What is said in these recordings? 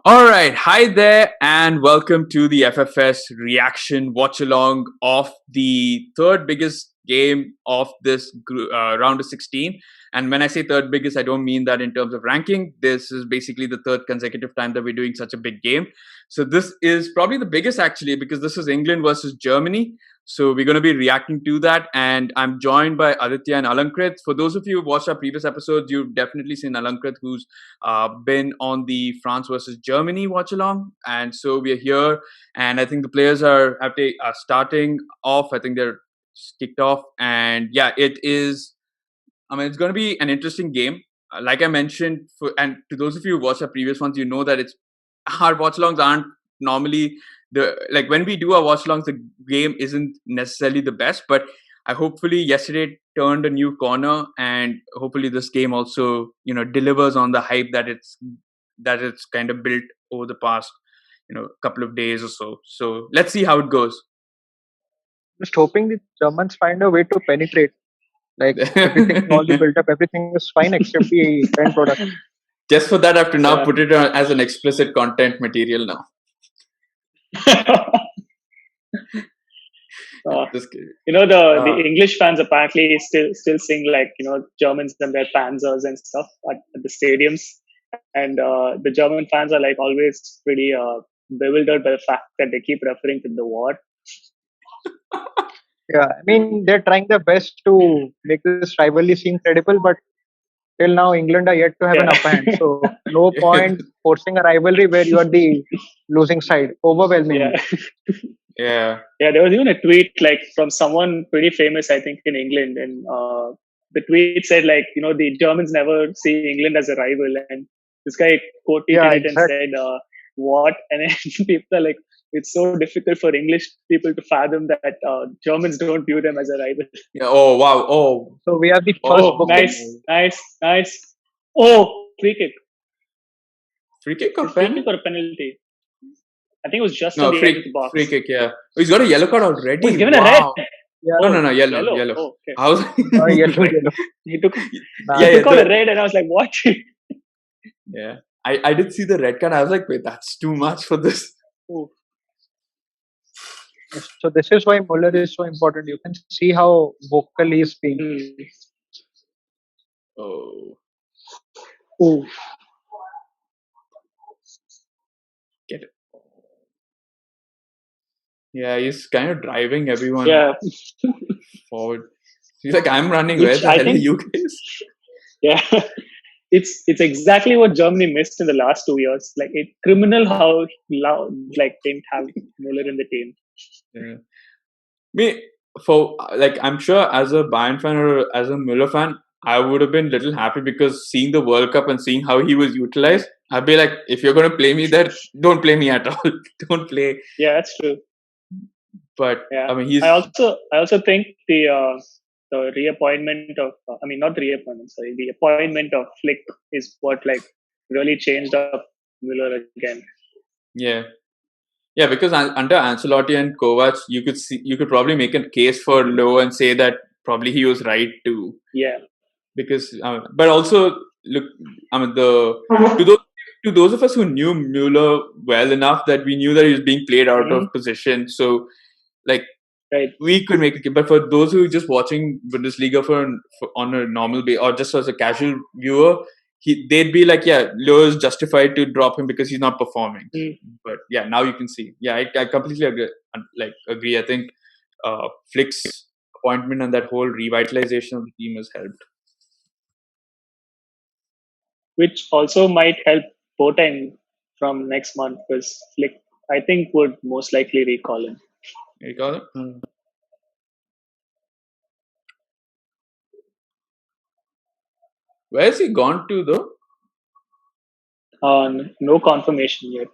All right, hi there, and welcome to the FFS reaction watch along of the third biggest game of this round of 16. And when I say third biggest, I don't mean that in terms of ranking. This is basically the third consecutive time that we're doing such a big game. So this is probably the biggest actually because this is England versus Germany. So we're going to be reacting to that, and I'm joined by Aditya and Alankrit. For those of you who watched our previous episodes, you've definitely seen Alankrit, who's been on the France versus Germany watch along, and so we are here. And I think the players are starting off. I think they're kicked off, and yeah, it is. I mean, it's going to be an interesting game. Like I mentioned, and to those of you who watched our previous ones, you know that it's our watch alongs aren't normally the like when we do our watch alongs, the game isn't necessarily the best, but I hopefully yesterday turned a new corner, and hopefully this game also delivers on the hype that it's kind of built over the past couple of days or so. So let's see how it goes. Just hoping the Germans find a way to penetrate. Like everything, all the build up, everything is fine except the end product. Just for that, I have to now Yeah. put it as an explicit content material now. Just kidding. The English fans apparently still sing like Germans and their panzers and stuff at the stadiums, and the German fans are like always pretty bewildered by the fact that they keep referring to the war. Yeah, I mean they're trying their best to make this rivalry seem credible, but till now England are yet to have an upper hand. So no point forcing a rivalry where you are the losing side. Overwhelming. Yeah, Yeah. yeah. There was even a tweet like from someone pretty famous, I think, in England, and the tweet said like the Germans never see England as a rival, and this guy quoted Yeah, it and said what, and then people are like, it's so difficult for English people to fathom that Germans don't view them as a rival. Yeah. Oh wow. Oh. So we have the first Oh, booking. nice. Oh, free kick. Free kick or Free pen? kick or a penalty? I think it was just No, on the edge of the box. free kick. Yeah. Oh, he's got a yellow card already. Oh, he's given wow. a red. Yeah. No, yellow. Oh, okay. I was Yellow. He took yeah, out a red, and I was like, what? yeah. I did see the red card. I was like, wait, that's too much for this. Oh, So this is why Muller is so important. You can see how vocal he is being. Oh. oh. Get it. Yeah, he's kind of driving everyone Yeah. forward. He's like, I'm running. Which Where the I hell are think- you guys? Yeah. It's exactly what Germany missed in the last 2 years. Like, it's criminal how loud, like, didn't have Muller in the team. Yeah. Me, I'm sure as a Bayern fan or as a Müller fan, I would have been little happy because seeing the World Cup and seeing how he was utilized, I'd be like, if you're going to play me there, don't play me at all. Don't play. Yeah, that's true. But Yeah. I mean, he's. I also think the reappointment of not the reappointment, sorry, the appointment of Flick is what like really changed up Müller again. Yeah. Yeah, because under Ancelotti and Kovac, you could probably make a case for Lowe and say that probably he was right too. Yeah. Because, but also look, I mean, to those of us who knew Müller well enough that we knew that he was being played out of position, so like Right. we could make a case. But for those who are just watching Bundesliga for on a normal basis or just as a casual viewer, they'd be like, yeah, Lowe is justified to drop him because he's not performing. But yeah, now you can see. Yeah, I completely agree. I think Flick's appointment and that whole revitalization of the team has helped. Which also might help Boateng from next month because Flick, I think, would most likely recall him. Recall him? Where's he gone to though? No confirmation yet.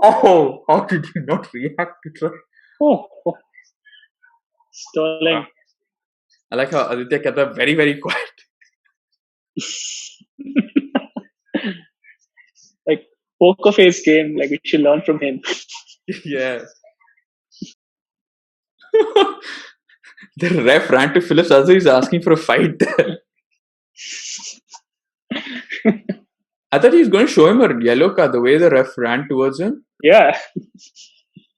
Oh, how did you not react to that? Oh. Sterling. I like how Aditya kept that very, very quiet. Like poker face game, like we should learn from him. Yeah. The ref ran to Phillips as he's asking for a fight there. I thought he was going to show him a yellow card the way the ref ran towards him. Yeah.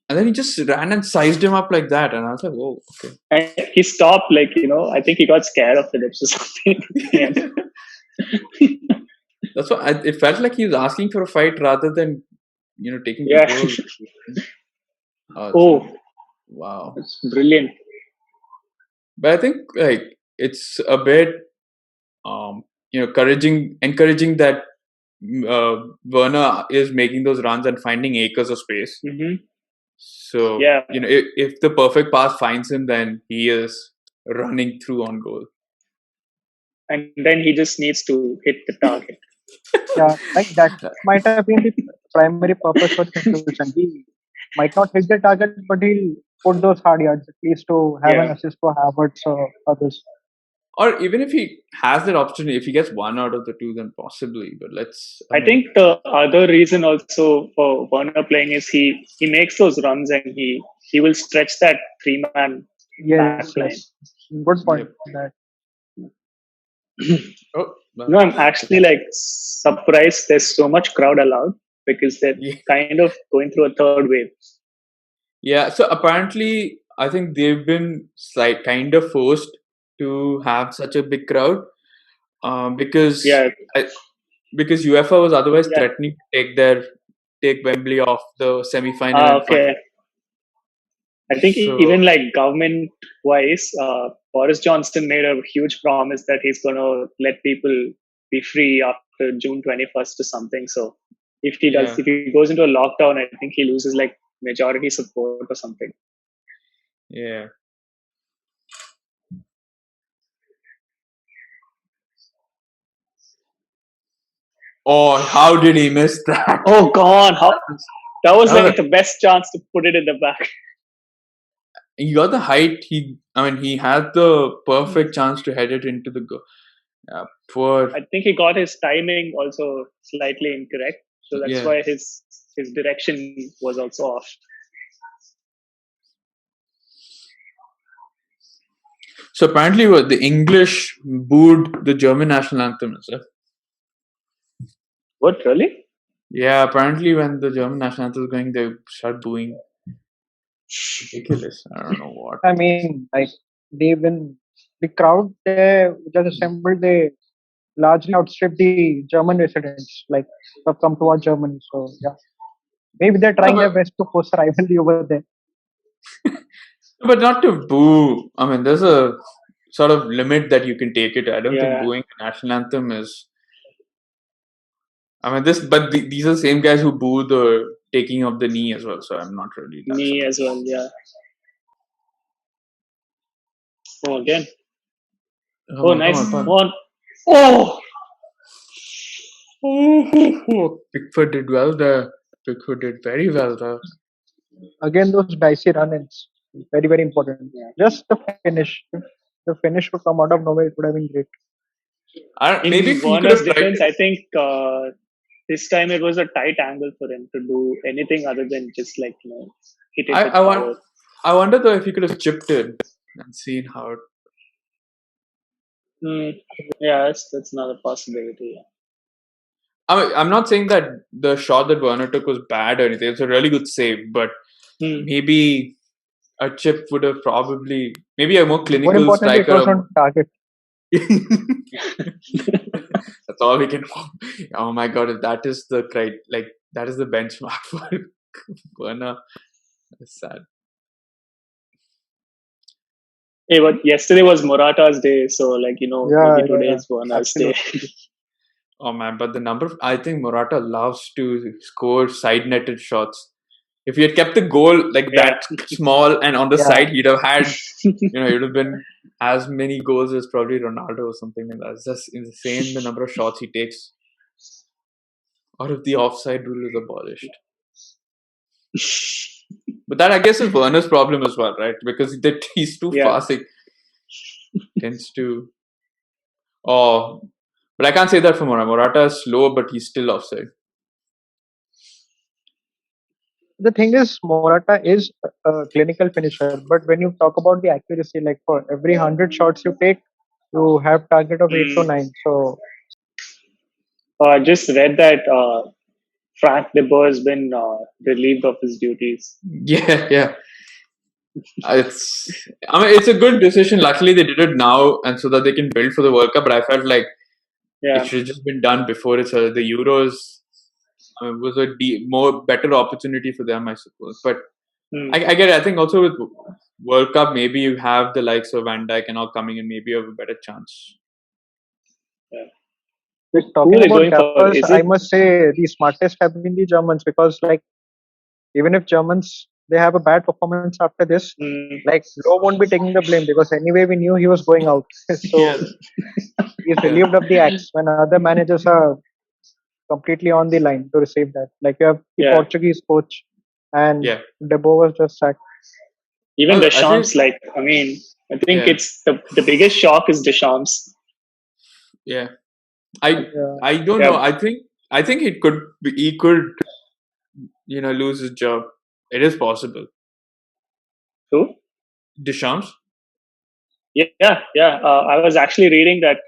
And then he just ran and sized him up like that. And I was like, whoa, okay. And he stopped, like, I think he got scared of Phillips or something. Yeah. That's what it felt like he was asking for a fight rather than, taking Yeah. control. Oh, wow. it's brilliant. But I think it's a bit, encouraging that Werner is making those runs and finding acres of space. Hmm. So, Yeah. if the perfect pass finds him, then he is running through on goal. And then he just needs to hit the target. Yeah, like that might have been the primary purpose for St. He might not hit the target, but he'll put those hard yards at least to have an Yeah. assist for Havertz or others. Or even if he has that opportunity, if he gets one out of the two, then possibly. But I think the other reason also for Werner playing is he makes those runs and he will stretch that 3-man Yes, back line. yes. Good point. That Oh, No, I'm actually like surprised there's so much crowd allowed because they're Yeah. kind of going through a third wave. Yeah, so apparently, I think they've been kind of forced to have such a big crowd because Yeah. because UEFA was otherwise Yeah. threatening to take Wembley off the semi-final and Okay. final. I think So- even like government-wise, Boris Johnson made a huge promise that he's going to let people be free after June 21st or something. So if he does, Yeah. if he goes into a lockdown, I think he loses like majority support or something. Yeah. Oh, how did he miss that? Oh God, that was That like the best chance to put it in the back. He got the height. He had the perfect chance to head it into the goal. Yeah, poor. I think he got his timing also slightly incorrect, so that's Yeah. why his direction was also off. So apparently, the English booed the German national anthem, is it? What, really? Yeah, apparently when the German national anthem is going, they start booing. Ridiculous. I don't know what. I mean, like the crowd there just assembled. They largely outstripped the German residents, like have come towards Germany. So yeah, maybe they're trying their best to force a rivalry over there. But not to boo. I mean, there's a sort of limit that you can take it. I don't think Yeah. booing the national anthem is. I mean, these are the same guys who boo the taking of the knee as well. So I'm not really. that Me surprised. as well, yeah. Oh, again. Come Oh, on, nice come on. one. Oh, Pickford did well there. Pickford did very well there. Again, those dicey run-ins, very very important. Just the finish. If the finish would come out of nowhere, it would have been great. in Maybe he could Werner's have tried. defense, I think this time it was a tight angle for him to do anything other than just like hit it with power. I wonder though if he could have chipped in and seen how. Yeah, that's another possibility. Yeah. I'm not saying that the shot that Werner took was bad or anything. It's a really good save, but maybe a chip would have probably maybe a more More clinical importantly, it striker. was on target. That's all we can. Oh my god! If that is the that is the benchmark for Werner. That's sad. Hey, but yesterday was Morata's day, so like maybe today is Werner's day. Oh man, but the number I think Morata loves to score side netted shots. If he had kept the goal that small and on the side, he'd have had it would have been as many goals as probably Ronaldo or something like that. It's just insane the number of shots he takes. Or if the offside rule is abolished. But that I guess is Werner's problem as well, right? Because he's too fast. He tends to. Oh, but I can't say that for Morata. Morata is slow, but he's still offside. The thing is, Morata is a clinical finisher, but when you talk about the accuracy, like for every 100 shots you take, you have target of 8 to 9. So I just read that Frank de Boer has been relieved of his duties. Yeah. It's a good decision. Luckily, they did it now, and so that they can build for the World Cup. But I felt like it Yeah. should have just been done before the Euros. Was a more better opportunity for them, I suppose. But I get it. I think also with World Cup, maybe you have the likes of Van Dijk and all coming in, maybe you have a better chance. With Who talking are they about going for? gappers, Is I it? must say the smartest have been the Germans, because like even if Germans they have a bad performance after this, like Lowe won't be taking the blame, because anyway we knew he was going out. So he's Yeah. relieved of the axe when other managers are completely on the line to receive that. Like you have the Yeah. Portuguese coach, and Yeah. De Boer was just sacked. Even Well, I Deschamps, think- I think Yeah. it's the biggest shock is Deschamps. Yeah. Yeah. I don't know. I think he could lose his job. It is possible. Who? Deschamps. Yeah. I was actually reading that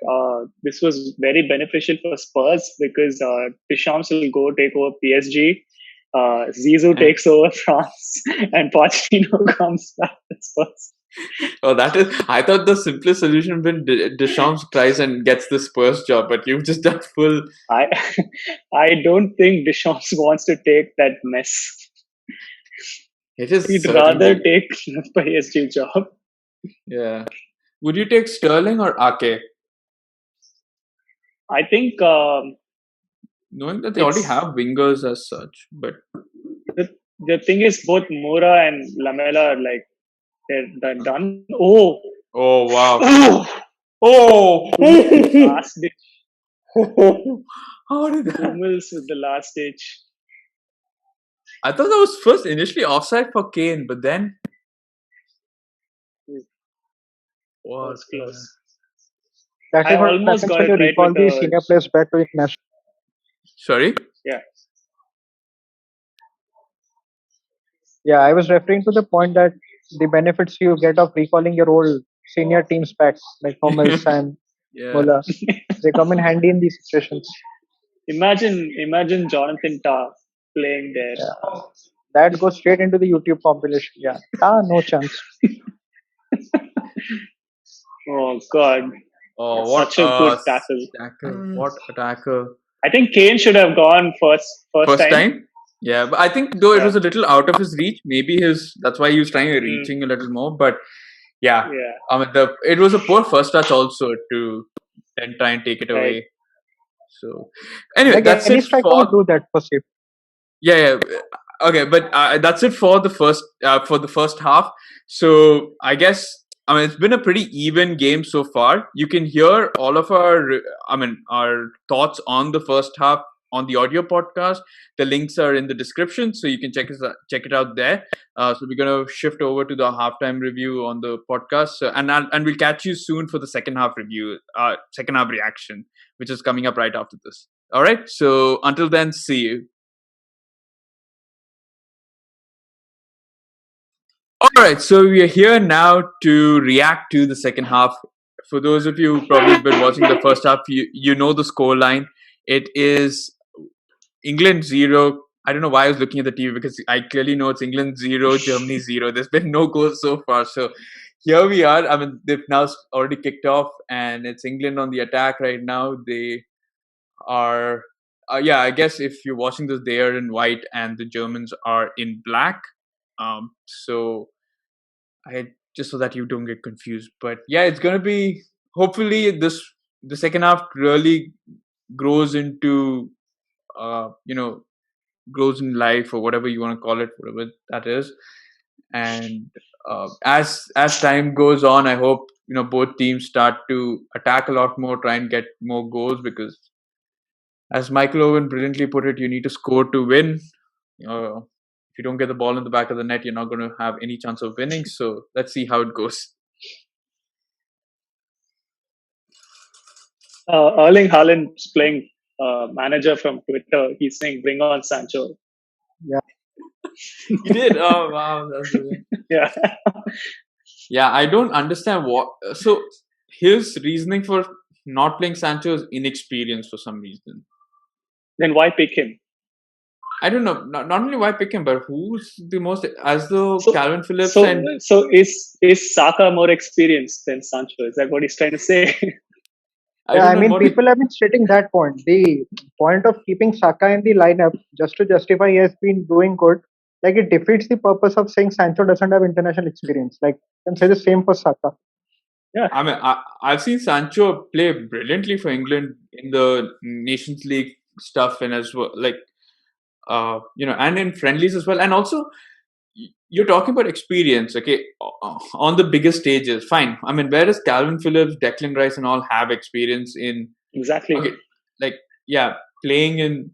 this was very beneficial for Spurs because Deschamps will go take over PSG. Zizou takes over France, and Pochettino comes back to Spurs. Oh, that is. I thought the simplest solution would be Deschamps tries and gets the Spurs job, but you've just done full. I don't think Deschamps wants to take that mess. It is. He'd certainly- rather take the PSG job. Yeah. Would you take Sterling or Ake? I think Knowing that they already It's- have wingers as such, but the thing is both Moura and Lamela are like they're done. Oh, wow. oh, Oh, last ditch. how did that? Hummels with the last ditch. I thought that was first initially offside for Kane, but then Was close. That I is what almost happens got when it you right recall with the the- senior players back to international. Sorry. Yeah, I was referring to the point that the benefits you get of recalling your old senior teams back, like Hummels and Yeah. Muller, they come in handy in these situations. Imagine Jonathan Tah playing there. Yeah. That goes straight into the YouTube compilation. Yeah, no chance. Oh God, Oh, such a good tackle. What a tackle! I think Kane should have gone first time. Yeah, but I think though it Yeah. was a little out of his reach. Maybe that's why he was trying reaching a little more. But yeah, Yeah. I mean it was a poor first touch also to then try and take it Right. away. So anyway, Like that's any it striker for would do that for safety. yeah. Okay, but that's it for the first half. So I guess it's been a pretty even game so far. You can hear all of our thoughts on the first half on the audio podcast. The links are in the description, so you can check it out there. So we're gonna shift over to the halftime review on the podcast, and we'll catch you soon for the second half review, second half reaction, which is coming up right after this. All right. So until then, see you. All right, so we are here now to react to the second half. For those of you who probably been watching the first half, you know the score line. It is England 0. I don't know why I was looking at the TV, because I clearly know it's England 0, Germany 0. There's been no goals so far. So here we are. They've now already kicked off, and it's England on the attack right now. They are, I guess if you're watching this, they are in white and the Germans are in black. So just so that you don't get confused. But yeah, it's gonna be, hopefully the second half really grows into grows in life, or whatever you want to call it, whatever that is. And as time goes on, I hope both teams start to attack a lot more, try and get more goals, because as Michael Owen brilliantly put it, you need to score to win. If you don't get the ball in the back of the net, you're not going to have any chance of winning. So let's see how it goes. Erling Haaland's playing manager from Twitter. He's saying, "Bring on Sancho." He did. Oh wow, that's brilliant. Yeah. Yeah, I don't understand what. So his reasoning for not playing Sancho is inexperience for some reason. Then why pick him? I don't know. Not only why pick him, but who's the most, as though So, Calvin Phillips so, and so is Saka more experienced than Sancho? Is that what he's trying to say? I Yeah, don't I know mean, more. people have been stating that point. The point of keeping Saka in the lineup just to justify he has been doing good, like it defeats the purpose of saying Sancho doesn't have international experience. Like, you can say the same for Saka. Yeah, I mean, I've seen Sancho play brilliantly for England in the Nations League stuff and as well, like, and in friendlies as well. And also, you're talking about experience, okay, on the biggest stages. Fine. I mean, where does Calvin Phillips, Declan Rice, and all have experience in? exactly. Okay, like, yeah, playing in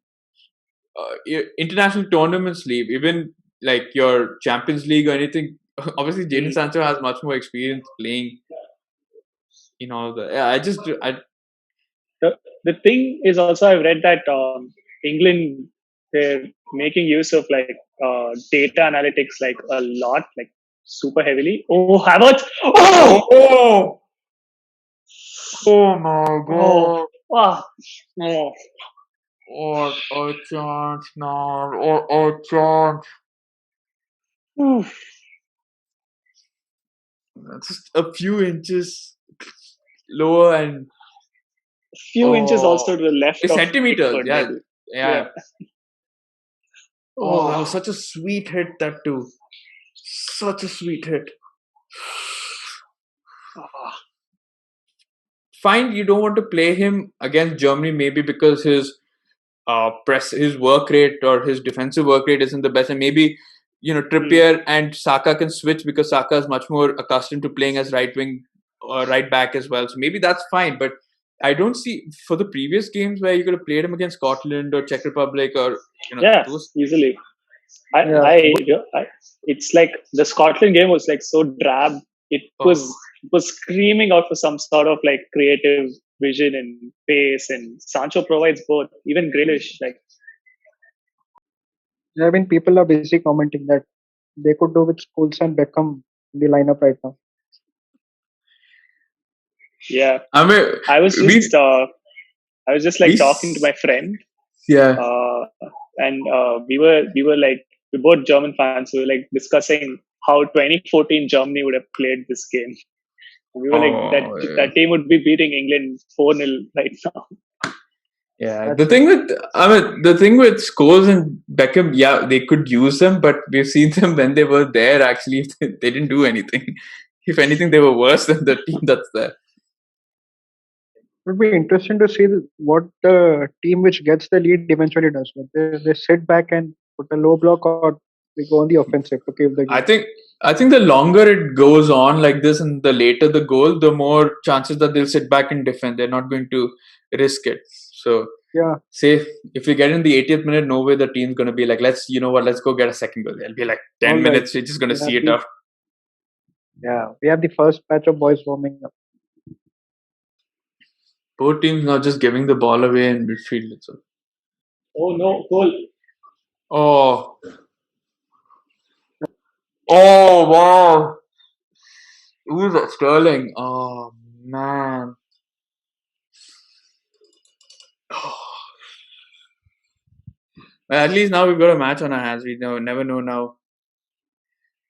international tournaments, league, even like your Champions League or anything. Obviously, Jadon Sancho has much more experience playing in all the. Yeah, The thing is also I've read that England, they're making use of like data analytics like a lot, like super heavily. Oh, Havertz! Oh, oh my Oh, God! ah, oh. What a chance now! What a chance! Oof. Just a few inches lower and Few inches also to the left of centimeters. Pickford, Yeah, maybe. yeah. Yeah. Oh, that Oh, was such a sweet hit. That too, such a sweet hit. ah, Fine, you don't want to play him against Germany, maybe because his work rate or his defensive work rate isn't the best, and maybe Trippier and Saka can switch because Saka is much more accustomed to playing as right wing or right back as well. So maybe that's fine, but I don't see for the previous games where you could have played him against Scotland or Czech Republic or yeah, those. easily. I, Yeah, I, I, it's like the Scotland game was like so drab. It was Oh, it was screaming out for some sort of like creative vision and pace, and Sancho provides both. Even Grealish, like I mean, people are busy commenting that they could do with Scholes and Beckham in the lineup right now. yeah. I mean, I was we just I was just we like talking to my friend, yeah. uh, and we were like we both German fans. We were like discussing how 2014 Germany would have played this game. We were like Oh, that team would be beating England 4-0 right now. yeah, That's it. the thing with Scholes and Beckham, yeah, they could use them, but we've seen them when they were there. Actually, they didn't do anything. If anything, they were worse than the team that's there. It would be interesting to see what the team which gets the lead eventually does. Whether they sit back and put a low block or they go on the offensive to keep the I game. think I think the longer it goes on like this, and the later the goal, the more chances that they'll sit back and defend. They're not going to risk it. So, Yeah, say if we get in the 80th minute, no way the team's going to be like, let's go get a second goal. They'll be like all 10 right. minutes. We're just going to We have see it the out. we have the first batch of boys warming up. Both teams now just giving the ball away in midfield itself. Oh no, goal! Oh, oh wow! Who's that? Sterling. Oh man. Well, at least now we've got a match on our hands. We never know now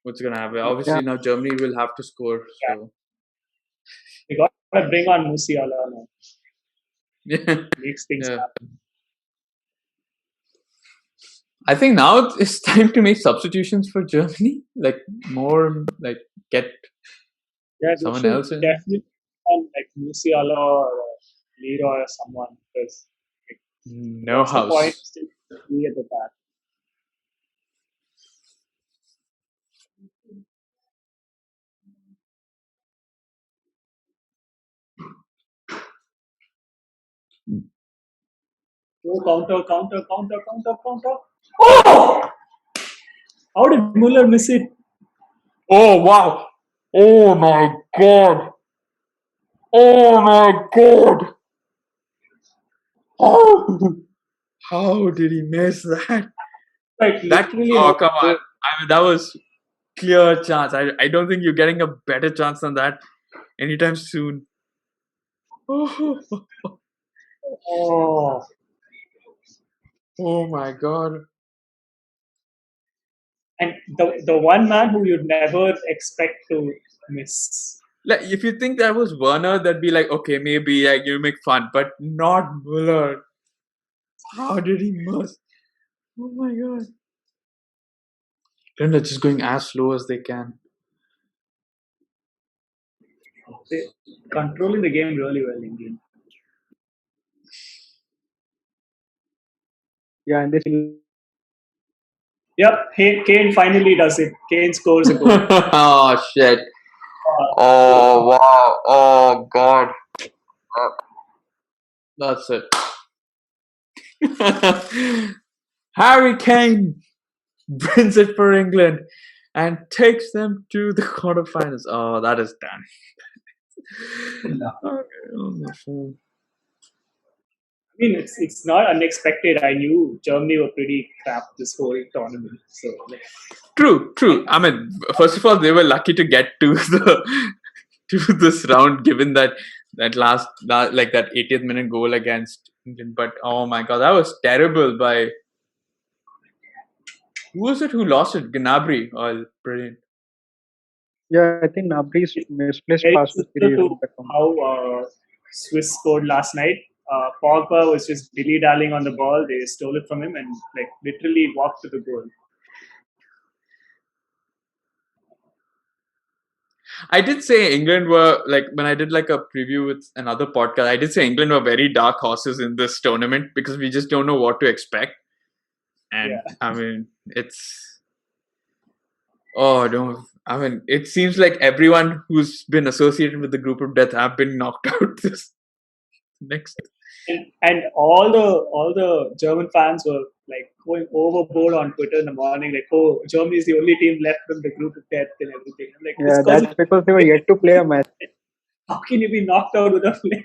what's gonna happen. Yeah, Obviously now Germany will have to score. Yeah, So we got to bring on Musiala now. yeah, Makes things yeah. happen. I think now it's time to make substitutions for Germany. Like more, like get Yeah, they someone should else in. definitely on like Musiala or Leroy or someone because No what's the point house. still be at the back? Oh, counter, counter, counter, counter, counter. Oh! How did Muller miss it? Oh wow! Oh my god! Oh my god! How did he miss that? Like That literally oh how come on! I mean that was clear chance. I don't think you're getting a better chance than that anytime soon. oh Oh my god. And the one man who you'd never expect to miss. Like, if you think that was Werner, that'd be like, okay, maybe like you make fun, but not Muller. How did he miss? Oh my god. Then they're just going as slow as they can. They controlling the game really well, England. Yeah, and this Yep, Kane finally does it. Kane scores a goal. Oh shit. Oh wow. Oh god. That's it. Harry Kane wins it for England and takes them to the quarterfinals. Oh, that is done. Okay. I mean, it's not unexpected. I knew Germany were pretty crap this whole tournament. So, like, True. I mean, first of all, they were lucky to get to the to this round, given that last like that 80th minute goal against England. But oh my god, that was terrible by who was it who lost it? Gnabry. Oh, brilliant. yeah, I think Nabri's misplaced very pass was the similar reason to that one. how Swiss scored last night. Pogba was just dilly-dallying on the ball. They stole it from him and like literally walked to the goal. I did say England were like when I did like a preview with another podcast. I did say England were very dark horses in this tournament because we just don't know what to expect. And Yeah. I mean, it's no. I mean, it seems like everyone who's been associated with the group of death have been knocked out this next. And all the German fans were like going overboard on Twitter in the morning, like, "Oh, Germany is the only team left from the group of death and everything." I'm like, Yeah, that's because they were yet to play a match. how can you be knocked out without playing?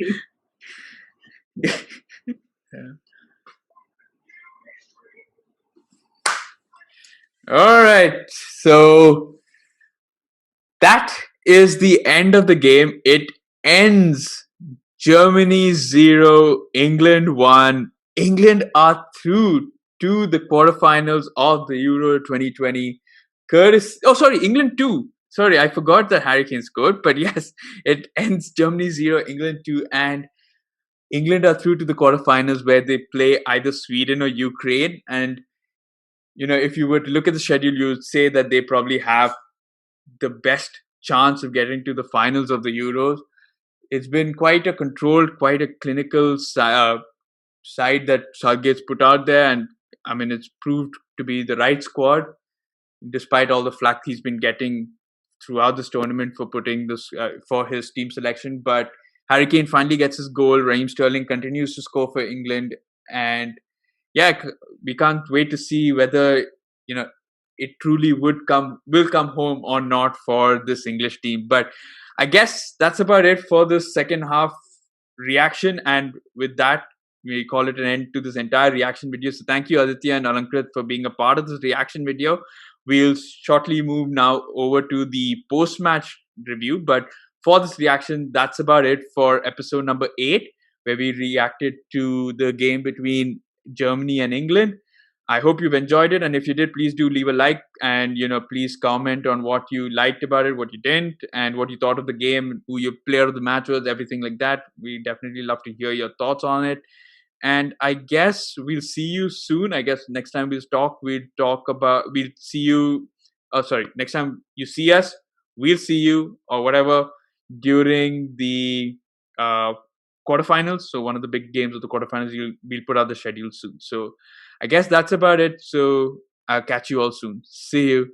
Yeah. All right, so that is the end of the game. It ends Germany 0, England 1. England are through to the quarterfinals of the Euro 2020. England 2. Sorry, I forgot that Harry Kane scored. But yes, it ends Germany 0, England 2. And England are through to the quarterfinals where they play either Sweden or Ukraine. And, if you were to look at the schedule, you would say that they probably have the best chance of getting to the finals of the Euros. It's been quite a controlled, quite a clinical side that Southgate's put out there, and I mean it's proved to be the right squad, despite all the flack he's been getting throughout this tournament for putting this for his team selection. But Harry Kane finally gets his goal. Raheem Sterling continues to score for England, and yeah, we can't wait to see whether it truly will come home or not for this English team. But I guess that's about it for this second half reaction. And with that, we call it an end to this entire reaction video. So thank you, Aditya and Alankrit, for being a part of this reaction video. We'll shortly move now over to the post-match review. But for this reaction, that's about it for episode number 8, where we reacted to the game between Germany and England. I hope you've enjoyed it, and if you did, please do leave a like, and please comment on what you liked about it, what you didn't, and what you thought of the game, who your player of the match was, everything like that. We definitely love to hear your thoughts on it. And I guess we'll see you soon. I guess next time we'll see you. Oh, sorry. Next time you see us, we'll see you or whatever during the quarterfinals. So one of the big games of the quarterfinals, we'll put out the schedule soon. So I guess that's about it. So I'll catch you all soon. See you.